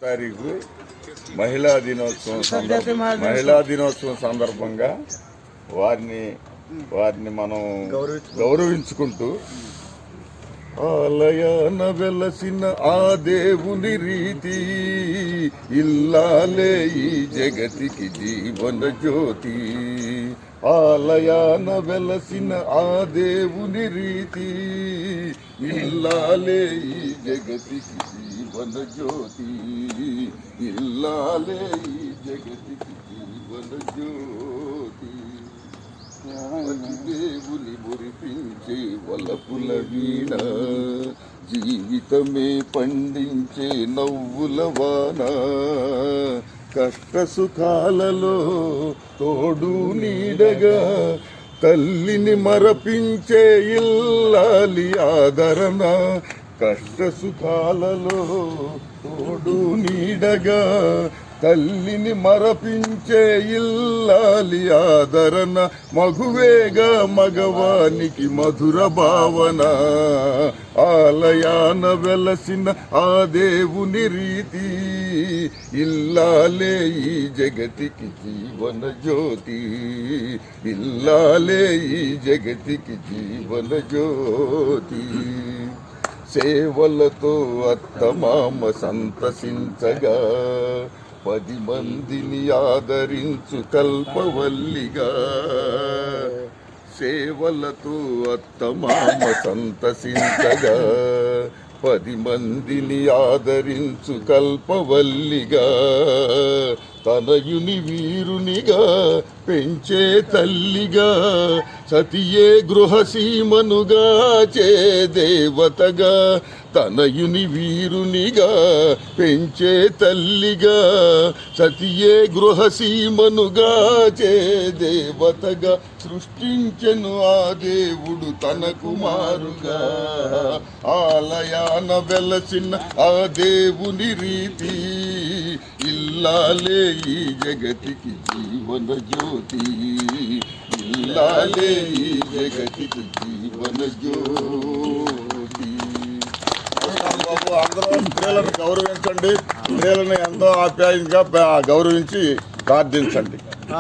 తారీఖు మహిళా దినోత్సవం సందర్భంగా వారిని మనం గౌరవించుకుంటూ ఆలయాన వెలసిన ఆ దేవుని రీతి ఇల్లాలే ఈ జగతికి జీవన జ్యోతి. ఆలయాన వెలసిన ఆ దేవుని రీతి ఇల్లాలే ఈ జగతికి జీవన జ్యోతి. ఇల్లాలే ఈ జగతికి జీవన జ్యోతి. దేవుని మురిపించే వలపుల వీణ, జీవితమే పండించే నవ్వుల వాన. కష్ట సుఖాలలో తోడు నీడగా తల్లిని మరపించే ఇల్లాలి ఆదరణ. కష్ట సుఖాలలో తోడు నీడగా తల్లిని మరపించే ఇల్లాలి ఆదరణ. మగువేగా మగవానికి మధుర భావన. ఆలయాన వెలసిన ఆ దేవుని రీతి ఇల్లాలే ఈ జగతికి జీవన జ్యోతి. ఇల్లాలే ఈ జగతికి జీవన జ్యోతి. సేవలతో అత్తమామ సంతసించగా 10 మందిని ఆదరించు కల్పవల్లిగా. సేవలతో అత్తమామ సంతసించగా 10 మందిని ఆదరించు కల్పవల్లిగా. తనయుని వీరునిగా పెంచే తల్లిగా, సతియే గృహసీమనుగా చే దేవతగా. తనయుని వీరునిగా పెంచే తల్లిగా, సతియే గృహసీమనుగా చే దేవతగా. సృష్టించెను ఆ దేవుడు తన కుమారుగా. ఆలయాన వెలసిన ఆ దేవుని రీతి ఇల్లాలే ఈ జగతికి జీవన జ్యోతి. ఇల్లాలే ఈ జగతికి జీవన జ్యోతి. బాబు, అందరూ స్త్రీలను గౌరవించండి. స్త్రీలను ఎంతో ఆప్యాయంగా గౌరవించి ప్రార్థించండి.